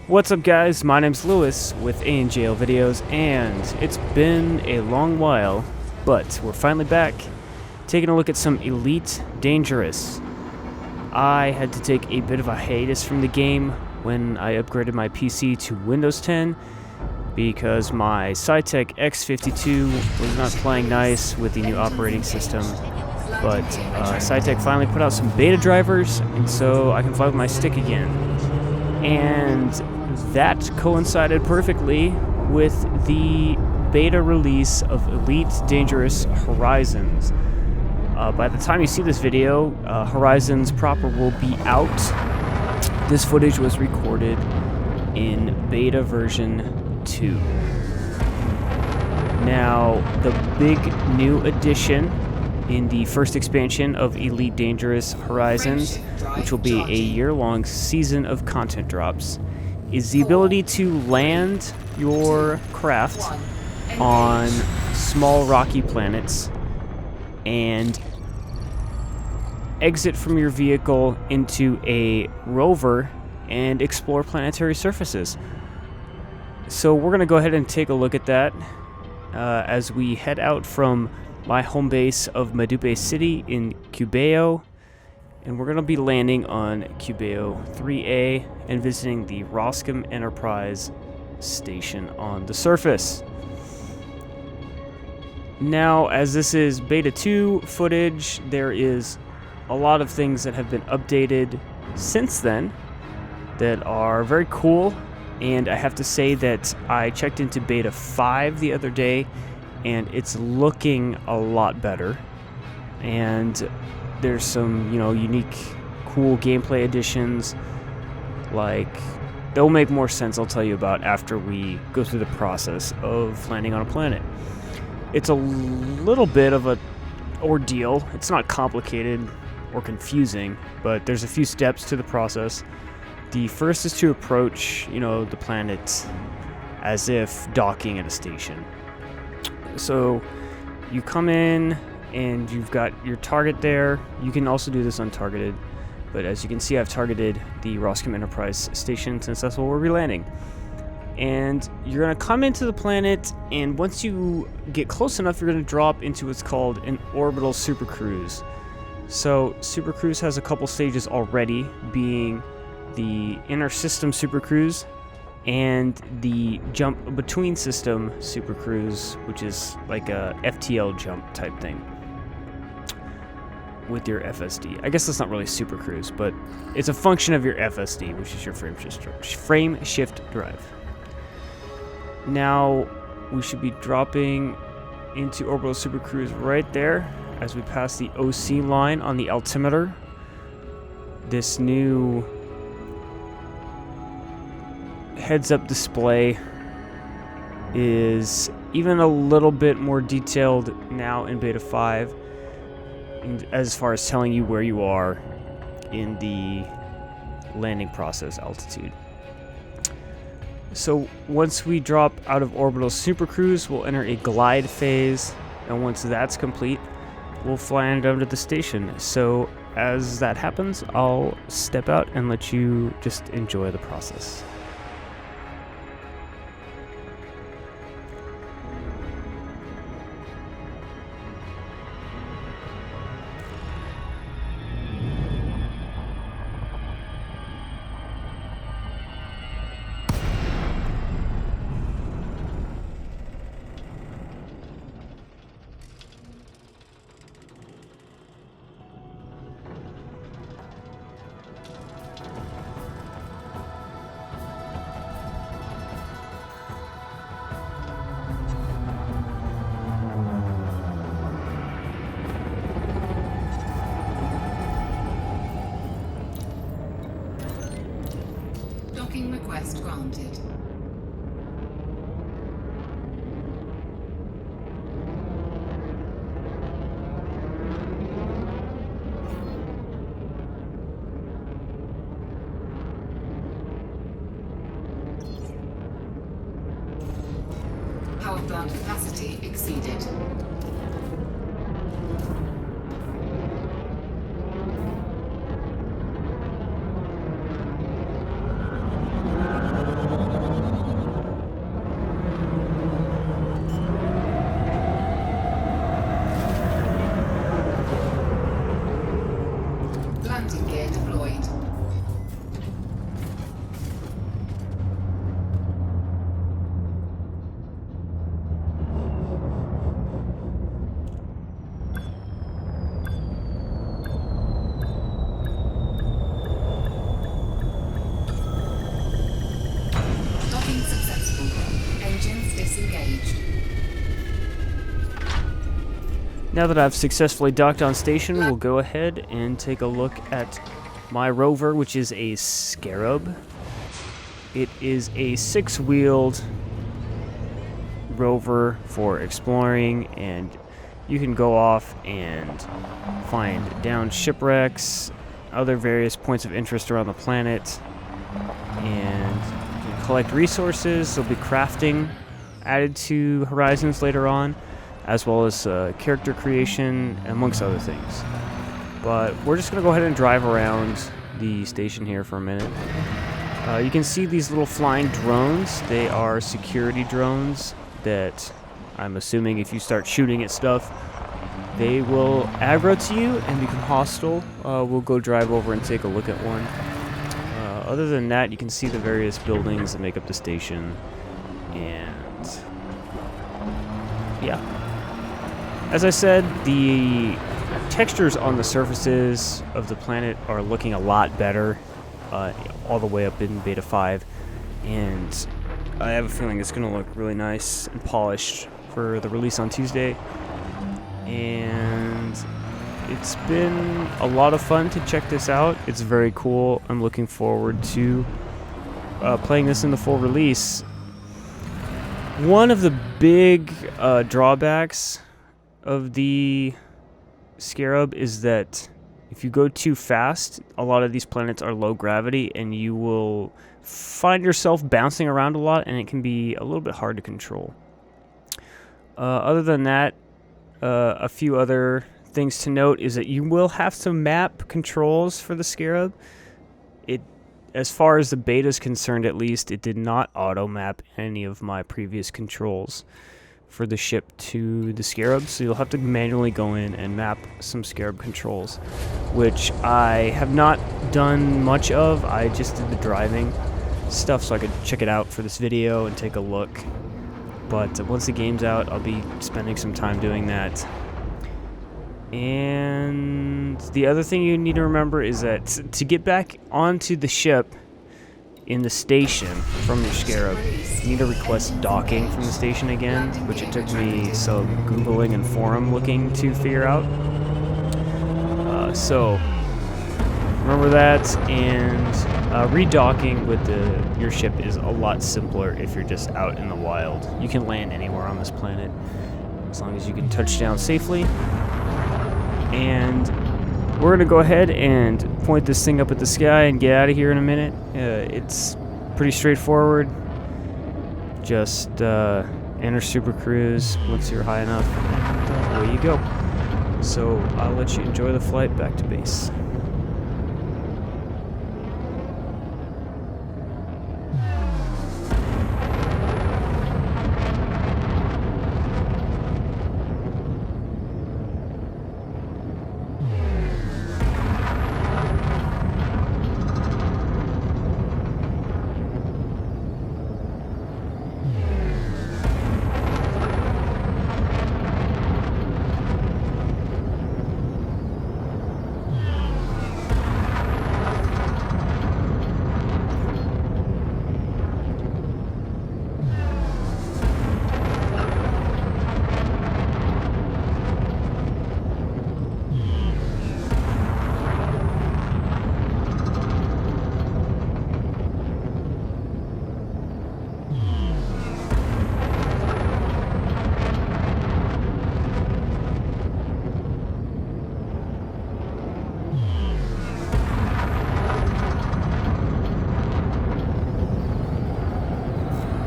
What's up guys, my name's Lewes with ANJL videos, and it's been a long while, but we're finally back taking a look at some Elite Dangerous. I had to take a bit of a hiatus from the game when I upgraded my PC to Windows 10 because my Cytec X52 was not playing nice with the new operating system. But Cytec finally put out some beta drivers, and so I can fly with my stick again. And that coincided perfectly with the beta release of Elite Dangerous Horizons. By the time you see this video, Horizons proper will be out. This footage was recorded in beta version 2. Now, the big new addition in the first expansion of Elite Dangerous Horizons, which will be a year-long season of content drops, is the ability to land your craft on small rocky planets and exit from your vehicle into a rover and explore planetary surfaces. So we're going to go ahead and take a look at that as we head out from my home base of Madupe City in Cubeo, and we're going to be landing on Cubeo 3A and visiting the Roscom Enterprise station on the surface. Now, as this is beta 2 footage, there is a lot of things that have been updated since then that are very cool, and I have to say that I checked into beta 5 the other day, and it's looking a lot better. And there's some, unique, cool gameplay additions. Like, they'll make more sense, I'll tell you about after we go through the process of landing on a planet. It's a little bit of an ordeal. It's not complicated or confusing, but there's a few steps to the process. The first is to approach, the planet as if docking at a station. So you come in and you've got your target there. You can also do this untargeted, but as you can see, I've targeted the Roscom Enterprise station since that's where we'll be landing. And you're going to come into the planet, and once you get close enough, you're going to drop into what's called an orbital supercruise. So supercruise has a couple stages already, being the inner system supercruise and the jump between system supercruise, which is like a FTL jump type thing with your FSD. I guess that's not really supercruise, but it's a function of your FSD, which is your frame shift drive. Now we should be dropping into orbital supercruise right there as we pass the OC line on the altimeter. This new heads-up display is even a little bit more detailed now in beta 5 as far as telling you where you are in the landing process altitude. So once we drop out of orbital supercruise, we'll enter a glide phase, and once that's complete, we'll fly down to the station. So as that happens, I'll step out and let you just enjoy the process. Request granted. Power plant capacity exceeded. Now that I've successfully docked on station, we'll go ahead and take a look at my rover, which is a Scarab. It is a 6-wheeled rover for exploring, and you can go off and find downed shipwrecks, other various points of interest around the planet, and you can collect resources. There'll be crafting added to Horizons later on, as well as character creation, amongst other things. But we're just going to go ahead and drive around the station here for a minute. You can see these little flying drones. They are security drones that I'm assuming if you start shooting at stuff, they will aggro to you and become hostile. We'll go drive over and take a look at one. Other than that, you can see the various buildings that make up the station. And yeah. As I said, the textures on the surfaces of the planet are looking a lot better, all the way up in Beta 5, and I have a feeling it's going to look really nice and polished for the release on Tuesday. And it's been a lot of fun to check this out. It's very cool. I'm looking forward to playing this in the full release. One of the big drawbacks of the Scarab is that if you go too fast, a lot of these planets are low gravity, and you will find yourself bouncing around a lot, and it can be a little bit hard to control. Other than that, a few other things to note is that you will have to map controls for the Scarab. As far as the beta is concerned, at least, it did not auto-map any of my previous controls for the ship to the Scarab, so you'll have to manually go in and map some Scarab controls, which I have not done much of. I just did the driving stuff so I could check it out for this video and take a look. But once the game's out, I'll be spending some time doing that. And the other thing you need to remember is that to get back onto the ship in the station from your Scarab, you need to request docking from the station again, which it took me some Googling and forum looking to figure out. So remember that, and redocking with your ship is a lot simpler if you're just out in the wild. You can land anywhere on this planet as long as you can touch down safely. And we're going to go ahead and point this thing up at the sky and get out of here in a minute. It's pretty straightforward. Just enter Super Cruise once you're high enough, and away you go. So I'll let you enjoy the flight back to base.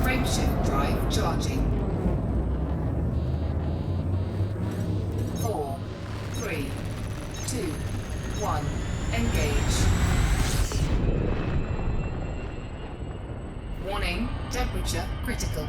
Frameshift drive charging. 4, 3, 2, 1. Engage. Warning, temperature critical.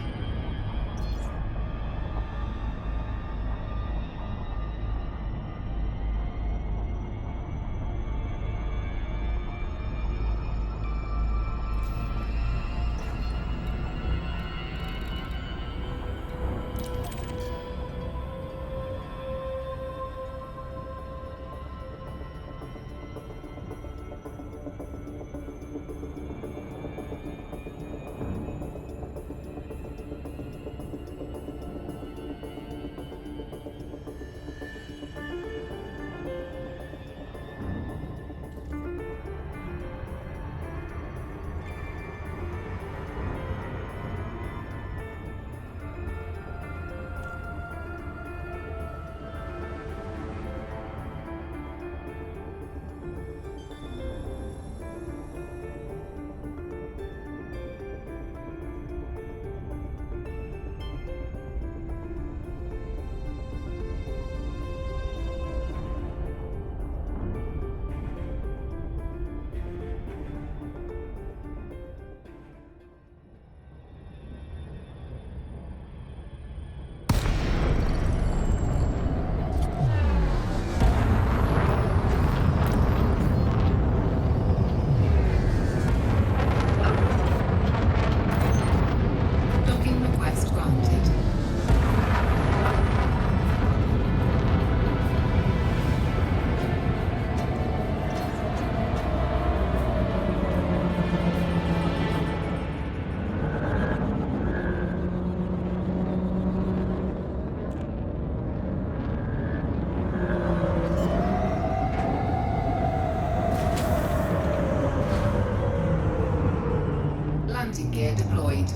Spreaker deployed.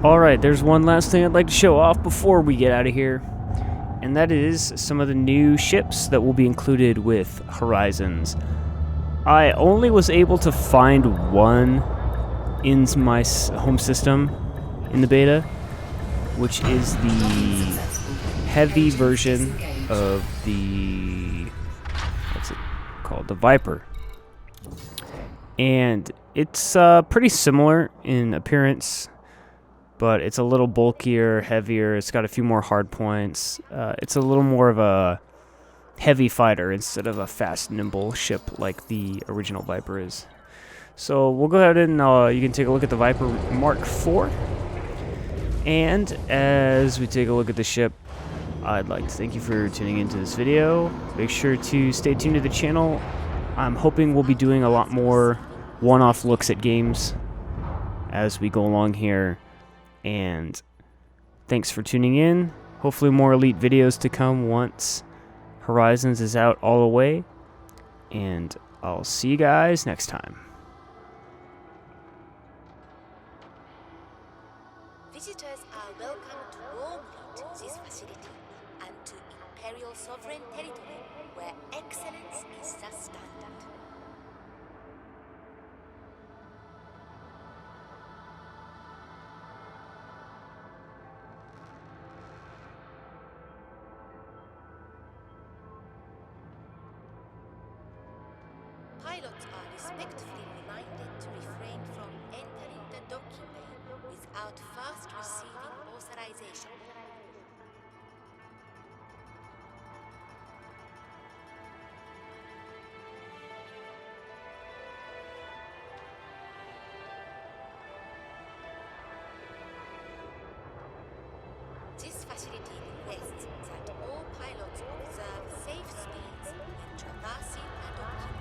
Alright, there's one last thing I'd like to show off before we get out of here, and that is some of the new ships that will be included with Horizons. I only was able to find one in my home system in the beta, which is the heavy version of the, what's it called, the Viper. And it's pretty similar in appearance, but it's a little bulkier, heavier. It's got a few more hard points. It's a little more of a heavy fighter instead of a fast, nimble ship like the original Viper is. So we'll go ahead and you can take a look at the Viper Mark IV. And as we take a look at the ship, I'd like to thank you for tuning into this video. Make sure to stay tuned to the channel. I'm hoping we'll be doing a lot more one-off looks at games as we go along here. And thanks for tuning in. Hopefully more Elite videos to come once Horizons is out all the way. And I'll see you guys next time. Visitors are welcome to warmly this facility and to Imperial Sovereign Territory, where excellence is the standard. Pilots are respectfully reminded to refrain from entering the docking bay without first receiving authorization. This facility requests that all pilots observe safe speeds when traversing the docking